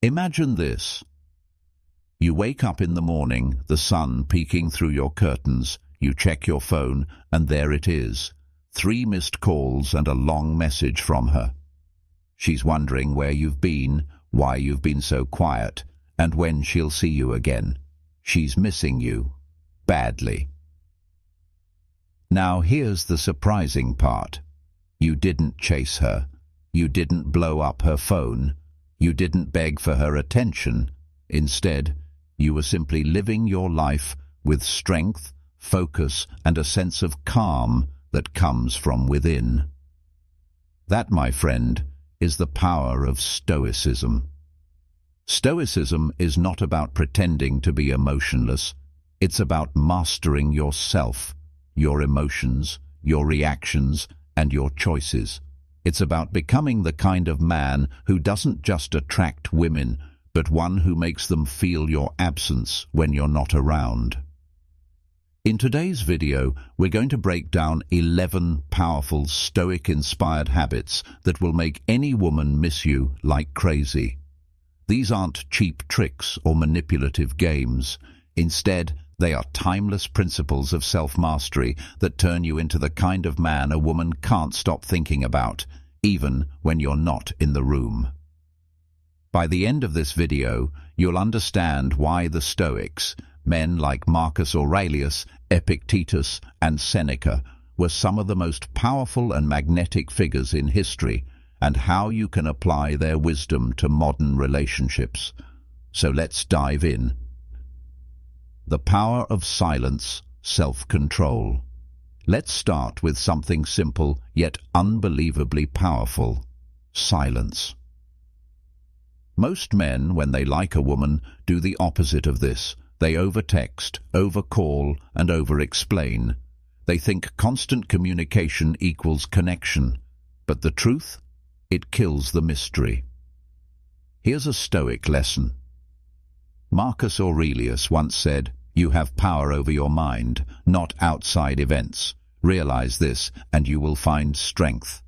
Imagine this. You wake up in the morning, the sun peeking through your curtains, you check your phone, and there it is. 3 missed calls and a long message from her. She's wondering where you've been, why you've been so quiet, and when she'll see you again. She's missing you. Badly. Now here's the surprising part. You didn't chase her. You didn't blow up her phone. You didn't beg for her attention. Instead, you were simply living your life with strength, focus, and a sense of calm that comes from within. That, my friend, is the power of Stoicism. Stoicism is not about pretending to be emotionless. It's about mastering yourself, your emotions, your reactions, and your choices. It's about becoming the kind of man who doesn't just attract women, but one who makes them feel your absence when you're not around. In today's video, we're going to break down 11 powerful Stoic-inspired habits that will make any woman miss you like crazy. These aren't cheap tricks or manipulative games. Instead, they are timeless principles of self-mastery that turn you into the kind of man a woman can't stop thinking about, even when you're not in the room. By the end of this video, you'll understand why the Stoics, men like Marcus Aurelius, Epictetus, and Seneca, were some of the most powerful and magnetic figures in history, and how you can apply their wisdom to modern relationships. So let's dive in. The power of silence, self-control. Let's start with something simple yet unbelievably powerful: silence. Most men, when they like a woman, do the opposite of this. They overtext, overcall, and over-explain. They think constant communication equals connection. But the truth? It kills the mystery. Here's a Stoic lesson. Marcus Aurelius once said, "You have power over your mind, not outside events. Realize this, and you will find strength."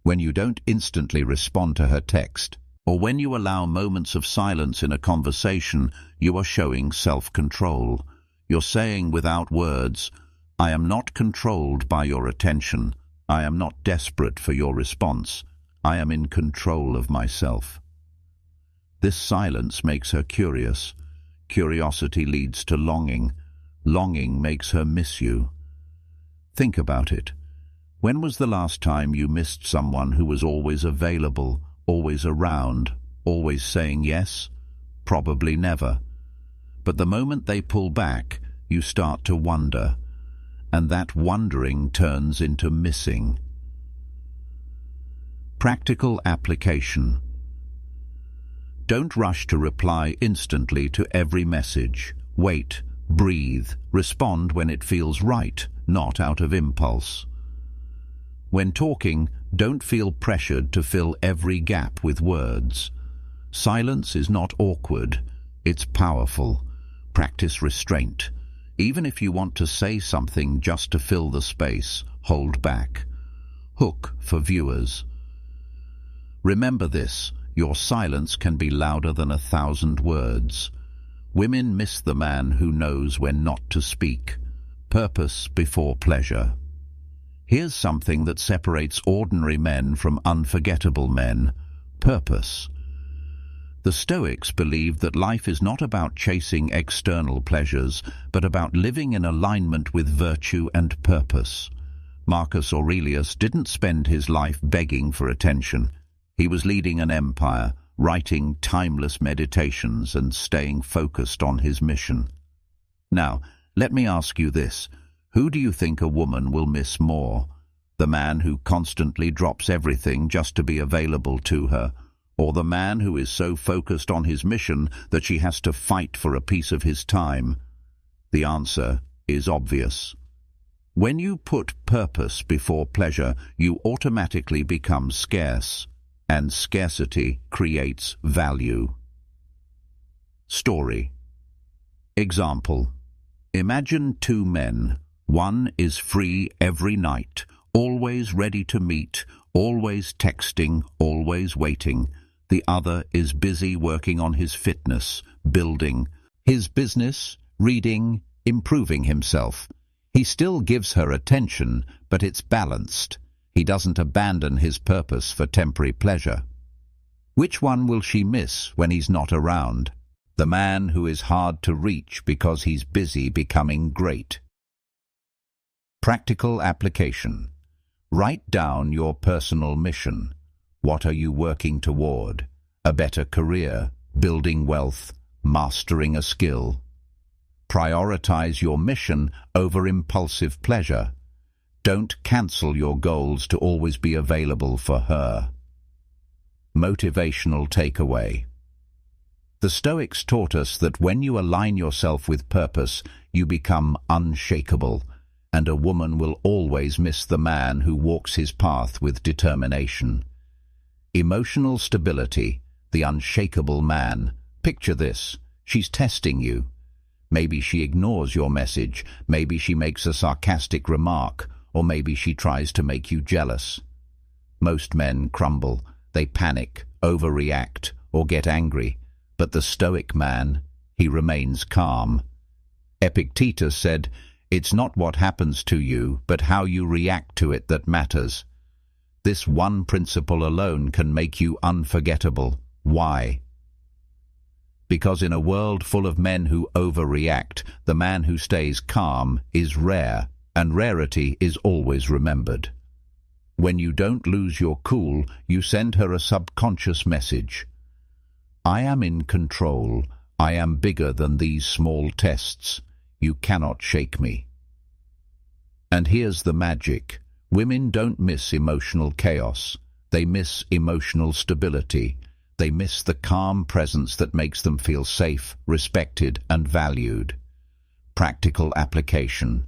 When you don't instantly respond to her text, or when you allow moments of silence in a conversation, you are showing self-control. You're saying without words, "I am not controlled by your attention. I am not desperate for your response. I am in control of myself." This silence makes her curious. Curiosity leads to longing. Longing makes her miss you. Think about it. When was the last time you missed someone who was always available, always around, always saying yes? Probably never. But the moment they pull back, you start to wonder, and that wondering turns into missing. Practical application. Don't rush to reply instantly to every message. Wait, breathe, respond when it feels right, not out of impulse. When talking, don't feel pressured to fill every gap with words. Silence is not awkward, it's powerful. Practice restraint. Even if you want to say something just to fill the space, hold back. Hook for viewers. Remember this, your silence can be louder than 1,000 words. Women miss the man who knows when not to speak. Purpose before pleasure. Here's something that separates ordinary men from unforgettable men: purpose. The Stoics believed that life is not about chasing external pleasures, but about living in alignment with virtue and purpose. Marcus Aurelius didn't spend his life begging for attention. He was leading an empire, writing timeless meditations and staying focused on his mission. Now, let me ask you this. Who do you think a woman will miss more? The man who constantly drops everything just to be available to her, or the man who is so focused on his mission that she has to fight for a piece of his time? The answer is obvious. When you put purpose before pleasure, you automatically become scarce, and scarcity creates value. Story. Example. Imagine 2 men. One is free every night, always ready to meet, always texting, always waiting. The other is busy working on his fitness, building his business, reading, improving himself. He still gives her attention, but it's balanced. He doesn't abandon his purpose for temporary pleasure. Which one will she miss when he's not around? The man who is hard to reach because he's busy becoming great. Practical application. Write down your personal mission. What are you working toward? A better career, building wealth, mastering a skill. Prioritize your mission over impulsive pleasure. Don't cancel your goals to always be available for her. Motivational takeaway. The Stoics taught us that when you align yourself with purpose, you become unshakable, and a woman will always miss the man who walks his path with determination. Emotional stability, the unshakable man. Picture this. She's testing you. Maybe she ignores your message, maybe she makes a sarcastic remark, or maybe she tries to make you jealous. Most men crumble. They panic, overreact, or get angry. But the Stoic man, he remains calm. Epictetus said, "It's not what happens to you, but how you react to it that matters." This one principle alone can make you unforgettable. Why? Because in a world full of men who overreact, the man who stays calm is rare, and rarity is always remembered. When you don't lose your cool, you send her a subconscious message. I am in control. I am bigger than these small tests. You cannot shake me. And here's the magic. Women don't miss emotional chaos. They miss emotional stability. They miss the calm presence that makes them feel safe, respected, and valued. Practical application.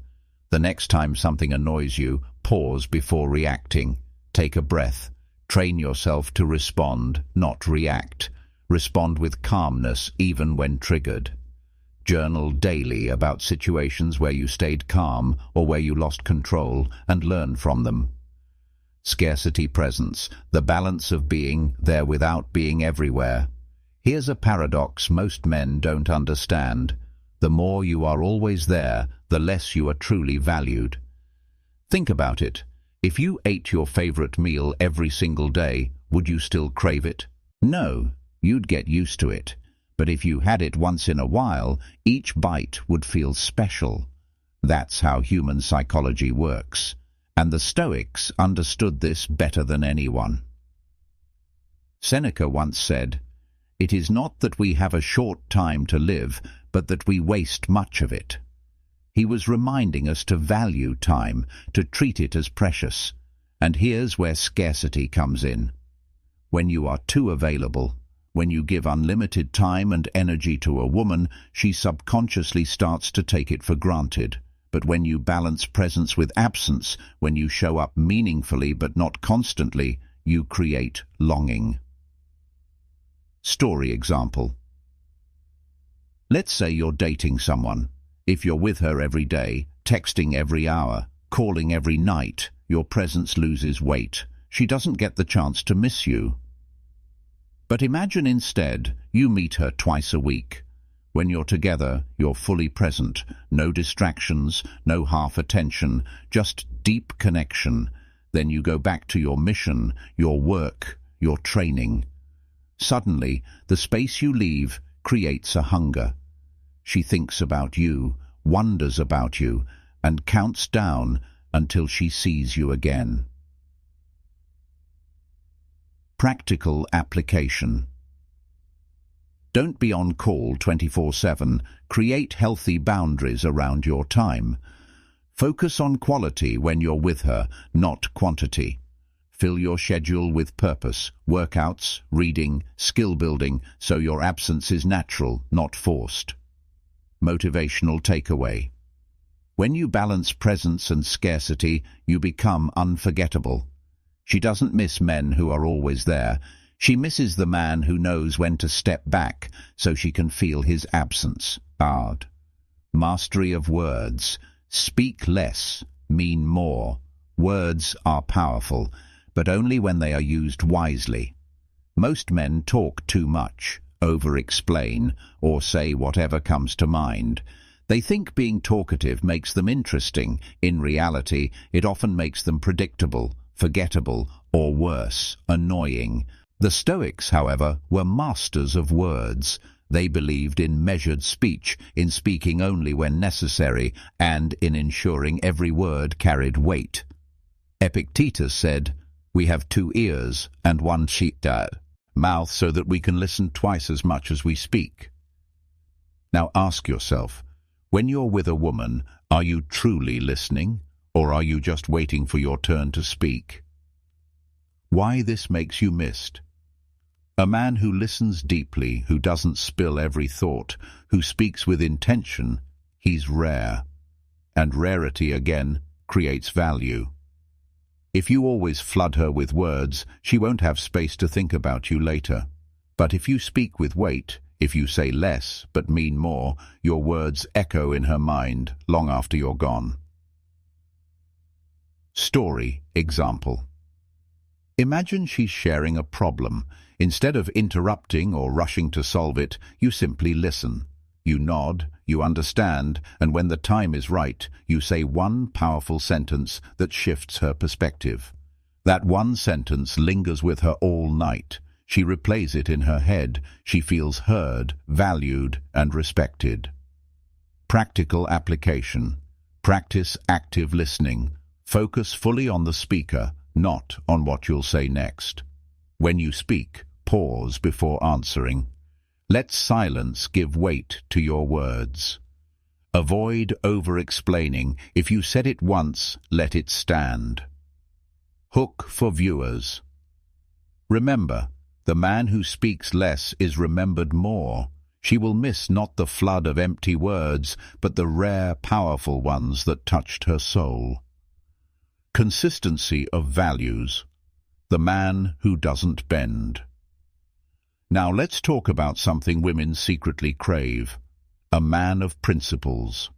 The next time something annoys you, pause before reacting. Take a breath. Train yourself to respond, not react. Respond with calmness, even when triggered. Journal daily about situations where you stayed calm or where you lost control, and learn from them. Scarcity presence, the balance of being there without being everywhere. Here's a paradox most men don't understand. The more you are always there, the less you are truly valued. Think about it. If you ate your favorite meal every single day, would you still crave it? No, you'd get used to it. But if you had it once in a while, each bite would feel special. That's how human psychology works. And the Stoics understood this better than anyone. Seneca once said, "It is not that we have a short time to live, but that we waste much of it." He was reminding us to value time, to treat it as precious. And here's where scarcity comes in. When you are too available, when you give unlimited time and energy to a woman, she subconsciously starts to take it for granted. But when you balance presence with absence, when you show up meaningfully but not constantly, you create longing. Story example. Let's say you're dating someone. If you're with her every day, texting every hour, calling every night, your presence loses weight. She doesn't get the chance to miss you. But imagine instead you meet her twice a week. When you're together, you're fully present. No distractions, no half attention, just deep connection. Then you go back to your mission, your work, your training. Suddenly, the space you leave creates a hunger. She thinks about you, wonders about you, and counts down until she sees you again. Practical application. Don't be on call 24/7. Create healthy boundaries around your time. Focus on quality when you're with her, not quantity. Fill your schedule with purpose, workouts, reading, skill building, so your absence is natural, not forced. Motivational takeaway. When you balance presence and scarcity, you become unforgettable. She doesn't miss men who are always there. She misses the man who knows when to step back so she can feel his absence. Art. Mastery of words. Speak less, mean more. Words are powerful, but only when they are used wisely. Most men talk too much, over-explain, or say whatever comes to mind. They think being talkative makes them interesting. In reality, it often makes them predictable, forgettable, or worse, annoying. The Stoics, however, were masters of words. They believed in measured speech, in speaking only when necessary, and in ensuring every word carried weight. Epictetus said, "We have 2 ears and 1 mouth so that we can listen twice as much as we speak." Now ask yourself, when you're with a woman, are you truly listening, or are you just waiting for your turn to speak? Why this makes you missed? A man who listens deeply, who doesn't spill every thought, who speaks with intention, he's rare. And rarity, again, creates value. If you always flood her with words, she won't have space to think about you later. But if you speak with weight, if you say less but mean more, your words echo in her mind long after you're gone. Story example. Imagine she's sharing a problem. Instead of interrupting or rushing to solve it, you simply listen. You nod, you understand, and when the time is right, you say one powerful sentence that shifts her perspective. That one sentence lingers with her all night. She replays it in her head. She feels heard, valued, and respected. Practical application. Practice active listening. Focus fully on the speaker, not on what you'll say next. When you speak, pause before answering. Let silence give weight to your words. Avoid over-explaining. If you said it once, let it stand. Hook for viewers. Remember, the man who speaks less is remembered more. She will miss not the flood of empty words, but the rare, powerful ones that touched her soul. Consistency of values. The man who doesn't bend. Now let's talk about something women secretly crave. A man of principles.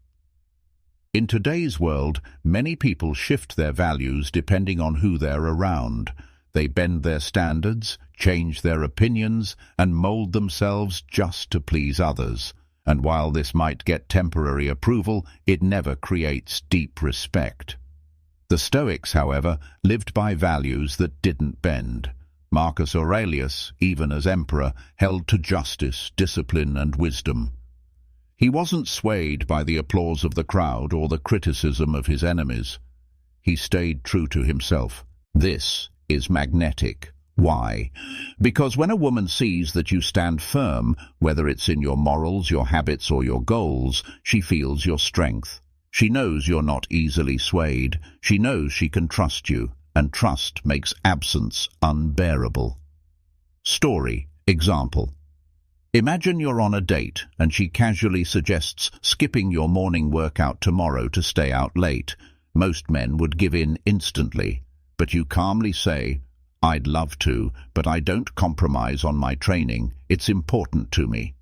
In today's world, many people shift their values depending on who they're around. They bend their standards, change their opinions, and mold themselves just to please others. And while this might get temporary approval, it never creates deep respect. The Stoics, however, lived by values that didn't bend. Marcus Aurelius, even as emperor, held to justice, discipline, and wisdom. He wasn't swayed by the applause of the crowd or the criticism of his enemies. He stayed true to himself. This is magnetic. Why? Because when a woman sees that you stand firm, whether it's in your morals, your habits, or your goals, she feels your strength. She knows you're not easily swayed. She knows she can trust you, and trust makes absence unbearable. Story example. Imagine you're on a date and she casually suggests skipping your morning workout tomorrow to stay out late. Most men would give in instantly, but you calmly say, "I'd love to, but I don't compromise on my training. It's important to me."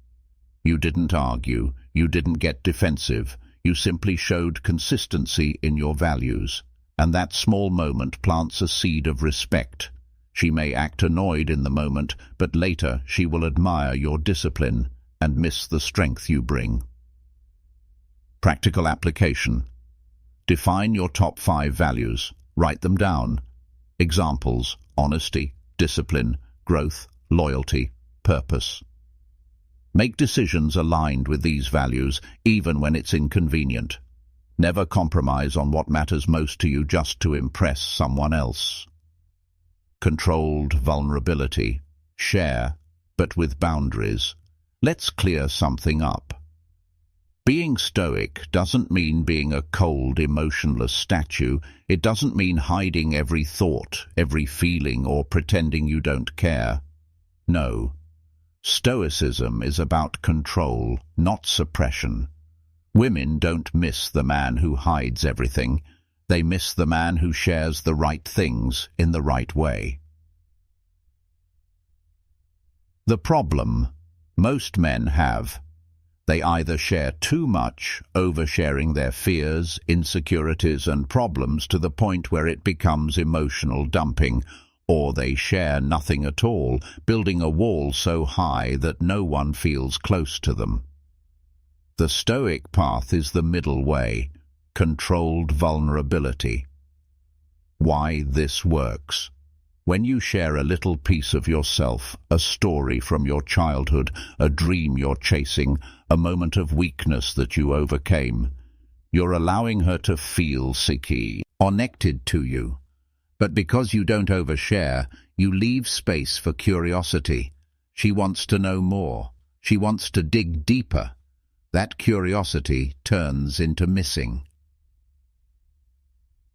You didn't argue. You didn't get defensive. You simply showed consistency in your values. And that small moment plants a seed of respect. She may act annoyed in the moment, but later she will admire your discipline and miss the strength you bring. Practical application. Define your top 5 values. Write them down. Examples: honesty, discipline, growth, loyalty, purpose. Make decisions aligned with these values, even when it's inconvenient. Never compromise on what matters most to you just to impress someone else. Controlled vulnerability. Share, but with boundaries. Let's clear something up. Being stoic doesn't mean being a cold, emotionless statue. It doesn't mean hiding every thought, every feeling, or pretending you don't care. No. Stoicism is about control, not suppression. Women don't miss the man who hides everything. They miss the man who shares the right things in the right way. The problem most men have. They either share too much, oversharing their fears, insecurities, and problems to the point where it becomes emotional dumping, or they share nothing at all, building a wall so high that no one feels close to them. The Stoic path is the middle way, controlled vulnerability. Why this works. When you share a little piece of yourself, a story from your childhood, a dream you're chasing, a moment of weakness that you overcame, you're allowing her to feel sicky, connected to you. But because you don't overshare, you leave space for curiosity. She wants to know more. She wants to dig deeper. That curiosity turns into missing.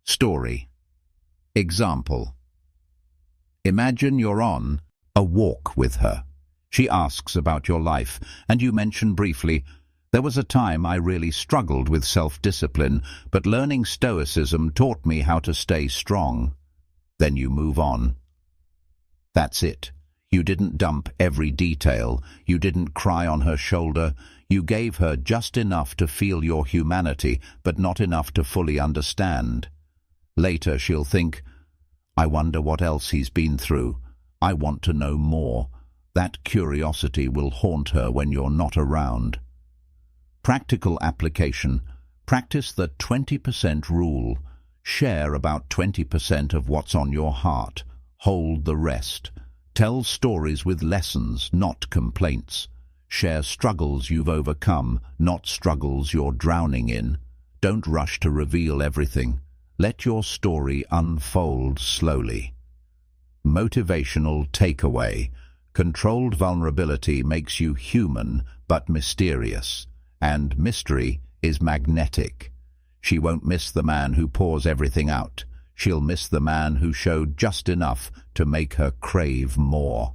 Story. Example. Imagine you're on a walk with her. She asks about your life, and you mention briefly, "There was a time I really struggled with self-discipline, but learning Stoicism taught me how to stay strong." Then you move on. That's it. You didn't dump every detail. You didn't cry on her shoulder. You gave her just enough to feel your humanity, but not enough to fully understand. Later she'll think, "I wonder what else he's been through. I want to know more." That curiosity will haunt her when you're not around. Practical application. Practice the 20% rule. Share about 20% of what's on your heart. Hold the rest. Tell stories with lessons, not complaints. Share struggles you've overcome, not struggles you're drowning in. Don't rush to reveal everything. Let your story unfold slowly. Motivational takeaway. Controlled vulnerability makes you human but mysterious, and mystery is magnetic. She won't miss the man who pours everything out. She'll miss the man who showed just enough to make her crave more.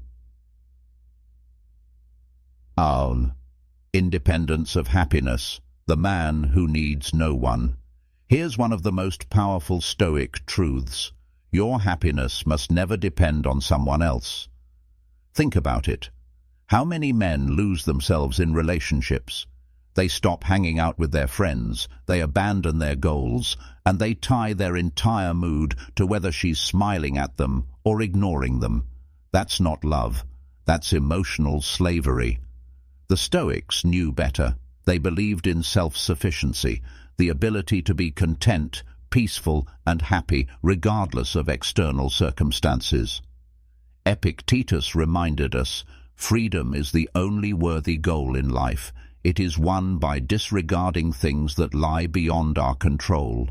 Independence of happiness. The man who needs no one. Here's one of the most powerful Stoic truths. Your happiness must never depend on someone else. Think about it. How many men lose themselves in relationships? They stop hanging out with their friends, they abandon their goals, and they tie their entire mood to whether she's smiling at them or ignoring them. That's not love. That's emotional slavery. The Stoics knew better. They believed in self-sufficiency, the ability to be content, peaceful, and happy regardless of external circumstances. Epictetus reminded us, freedom is the only worthy goal in life. It is won by disregarding things that lie beyond our control.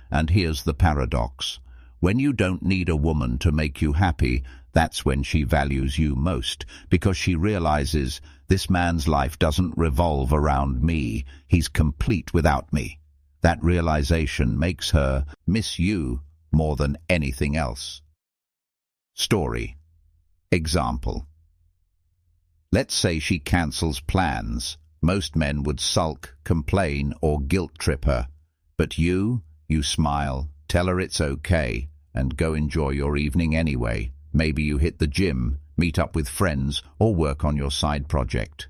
And here's the paradox. When you don't need a woman to make you happy, that's when she values you most, because she realizes, this man's life doesn't revolve around me. He's complete without me. That realization makes her miss you more than anything else. Story. Example. Let's say she cancels plans. Most men would sulk, complain, or guilt-trip her. But you smile, tell her it's okay, and go enjoy your evening anyway. Maybe you hit the gym, meet up with friends, or work on your side project.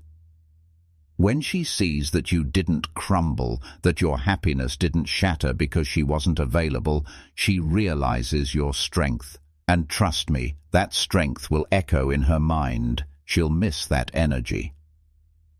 When she sees that you didn't crumble, that your happiness didn't shatter because she wasn't available, she realizes your strength. And trust me, that strength will echo in her mind. She'll miss that energy.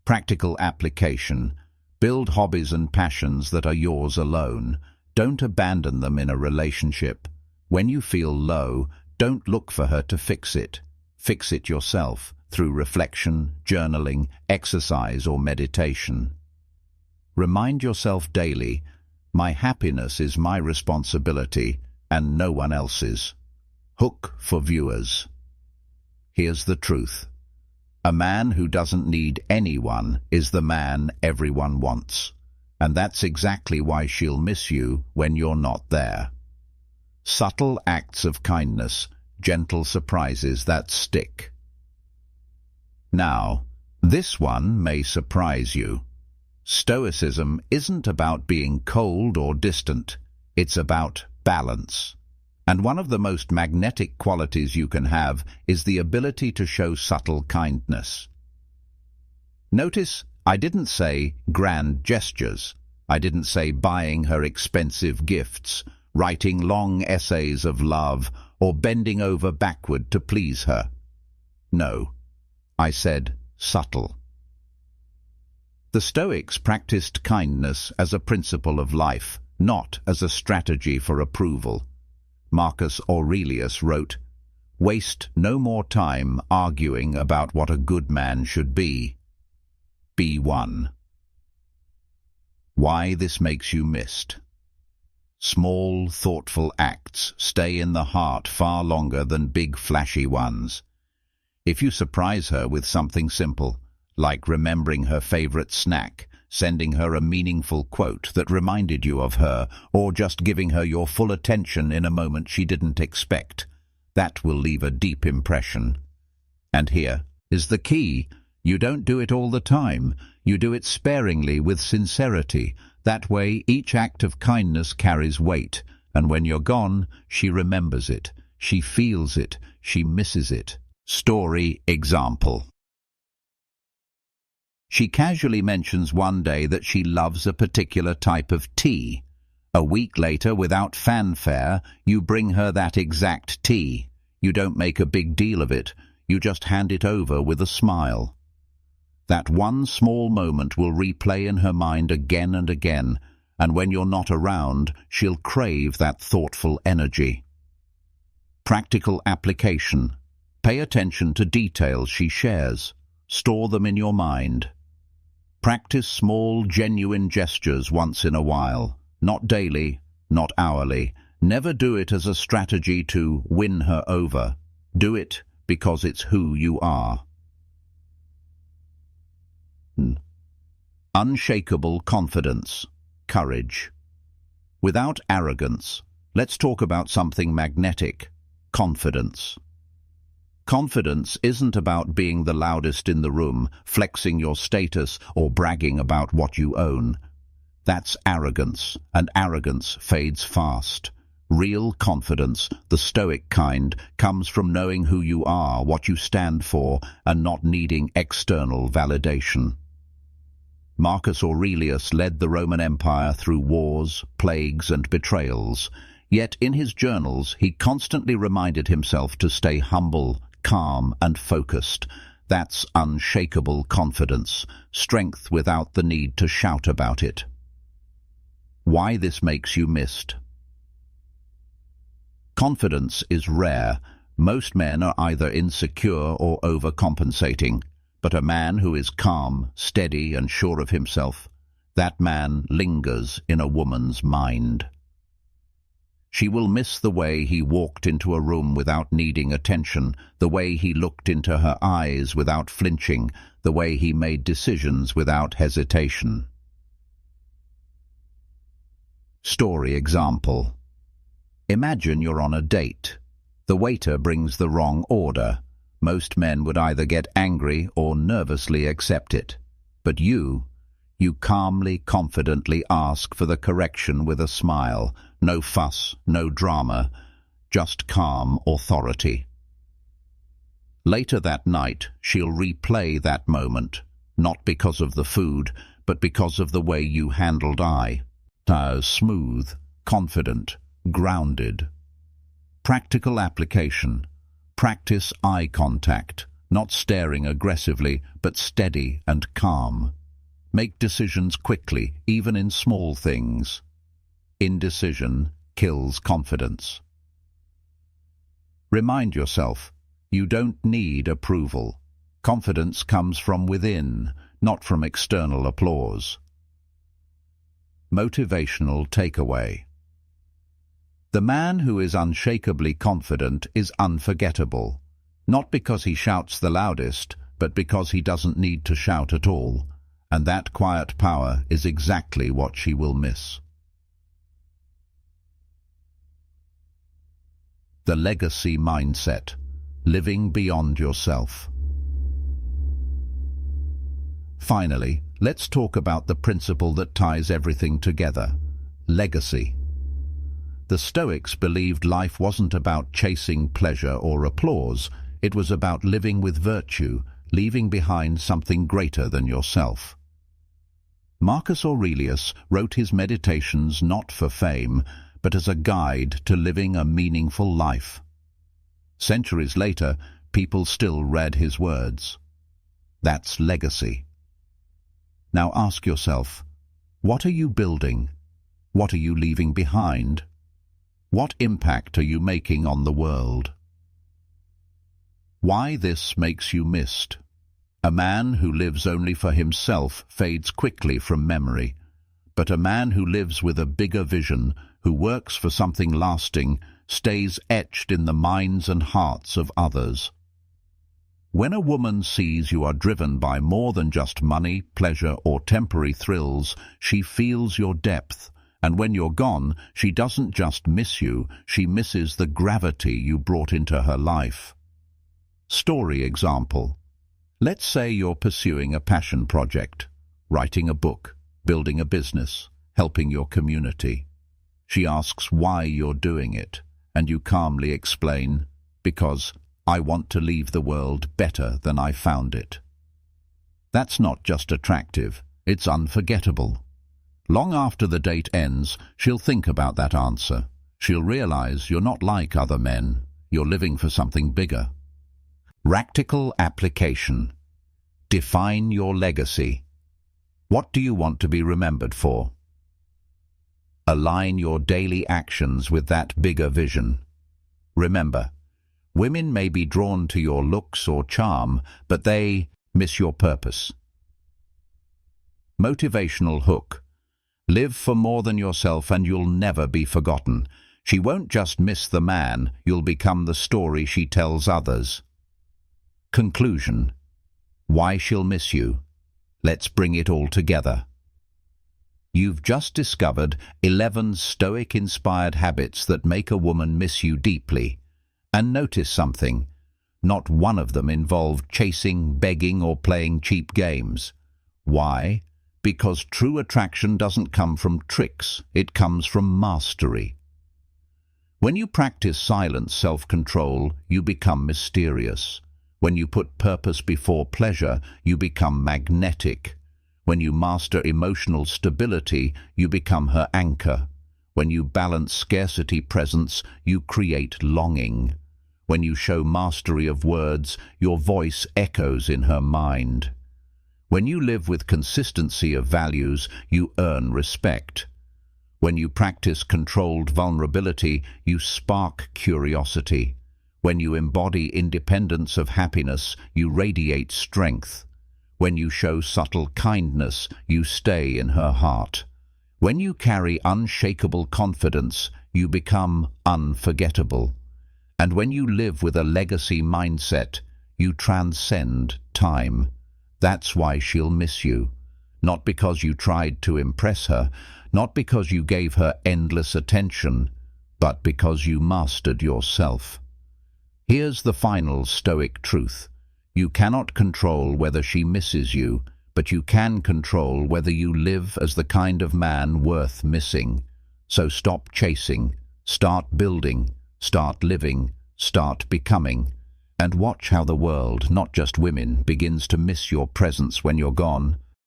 Practical application. Build hobbies and passions that are yours alone. Don't abandon them in a relationship. When you feel low, don't look for her to fix it. Fix it yourself through reflection, journaling, exercise, or meditation. Remind yourself daily, my happiness is my responsibility and no one else's. Hook for viewers. Here's the truth. A man who doesn't need anyone is the man everyone wants. And that's exactly why she'll miss you when you're not there. Subtle acts of kindness, gentle surprises that stick. Now, this one may surprise you. Stoicism isn't about being cold or distant. It's about balance. And one of the most magnetic qualities you can have is the ability to show subtle kindness. Notice, I didn't say grand gestures. I didn't say buying her expensive gifts, writing long essays of love, or bending over backward to please her. No, I said, subtle. The Stoics practiced kindness as a principle of life, not as a strategy for approval. Marcus Aurelius wrote, "Waste no more time arguing about what a good man should be. Be one." Why this makes you missed. Small, thoughtful acts stay in the heart far longer than big, flashy ones. If you surprise her with something simple, like remembering her favorite snack, sending her a meaningful quote that reminded you of her, or just giving her your full attention in a moment she didn't expect, that will leave a deep impression. And here is the key. You don't do it all the time. You do it sparingly with sincerity. That way each act of kindness carries weight, and when you're gone, she remembers it, she feels it, she misses it. Story example. She casually mentions one day that she loves a particular type of tea. A week later, without fanfare, you bring her that exact tea. You don't make a big deal of it. You just hand it over with a smile. That one small moment will replay in her mind again and again, and when you're not around, she'll crave that thoughtful energy. Practical application. Pay attention to details she shares. Store them in your mind. Practice small, genuine gestures once in a while. Not daily, not hourly. Never do it as a strategy to win her over. Do it because it's who you are. Unshakable confidence, courage. Without arrogance, let's talk about something magnetic, confidence. Confidence isn't about being the loudest in the room, flexing your status, or bragging about what you own. That's arrogance, and arrogance fades fast. Real confidence, the Stoic kind, comes from knowing who you are, what you stand for, and not needing external validation. Marcus Aurelius led the Roman Empire through wars, plagues, and betrayals. Yet in his journals he constantly reminded himself to stay humble, calm, and focused. That's unshakable confidence, strength without the need to shout about it. Why this makes you missed. Confidence is rare. Most men are either insecure or overcompensating. But a man who is calm, steady, and sure of himself, that man lingers in a woman's mind. She will miss the way he walked into a room without needing attention, the way he looked into her eyes without flinching, the way he made decisions without hesitation. Story example. Imagine you're on a date. The waiter brings the wrong order. Most men would either get angry or nervously accept it. But you calmly, confidently ask for the correction with a smile. No fuss, no drama, just calm authority. Later that night, she'll replay that moment, not because of the food, but because of the way you handled I. Smooth, confident, grounded. Practical application. Practice eye contact, not staring aggressively, but steady and calm. Make decisions quickly, even in small things. Indecision kills confidence. Remind yourself, you don't need approval. Confidence comes from within, not from external applause. Motivational takeaway. The man who is unshakably confident is unforgettable, not because he shouts the loudest, but because he doesn't need to shout at all, and that quiet power is exactly what she will miss. The legacy mindset, living beyond yourself. Finally, let's talk about the principle that ties everything together, legacy. The Stoics believed life wasn't about chasing pleasure or applause. It was about living with virtue, leaving behind something greater than yourself. Marcus Aurelius wrote his meditations not for fame, but as a guide to living a meaningful life. Centuries later, people still read his words. That's legacy. Now ask yourself, what are you building? What are you leaving behind? What impact are you making on the world? Why this makes you missed. A man who lives only for himself fades quickly from memory, but a man who lives with a bigger vision, who works for something lasting, stays etched in the minds and hearts of others. When a woman sees you are driven by more than just money, pleasure, or temporary thrills, she feels your depth, and when you're gone, she doesn't just miss you, she misses the gravity you brought into her life. Story example. Let's say you're pursuing a passion project, writing a book, building a business, helping your community. She asks why you're doing it, and you calmly explain, because I want to leave the world better than I found it. That's not just attractive, it's unforgettable. Long after the date ends, she'll think about that answer. She'll realize you're not like other men, you're living for something bigger. Practical application. Define your legacy. What do you want to be remembered for? Align your daily actions with that bigger vision. Remember, women may be drawn to your looks or charm, but they miss your purpose. Motivational hook. Live for more than yourself and you'll never be forgotten. She won't just miss the man, you'll become the story she tells others. Conclusion. Why she'll miss you. Let's bring it all together. You've just discovered 11 Stoic-inspired habits that make a woman miss you deeply. And notice something. Not one of them involved chasing, begging, or playing cheap games. Why? Because true attraction doesn't come from tricks, it comes from mastery. When you practice silent self-control, you become mysterious. When you put purpose before pleasure, you become magnetic. When you master emotional stability, you become her anchor. When you balance scarcity presence, you create longing. When you show mastery of words, your voice echoes in her mind. When you live with consistency of values, you earn respect. When you practice controlled vulnerability, you spark curiosity. When you embody independence of happiness, you radiate strength. When you show subtle kindness, you stay in her heart. When you carry unshakable confidence, you become unforgettable. And when you live with a legacy mindset, you transcend time. That's why she'll miss you. Not because you tried to impress her, not because you gave her endless attention, but because you mastered yourself. Here's the final Stoic truth. You cannot control whether she misses you, but you can control whether you live as the kind of man worth missing. So stop chasing, start building, start living, start becoming, and watch how the world, not just women, begins to miss your presence when you're gone.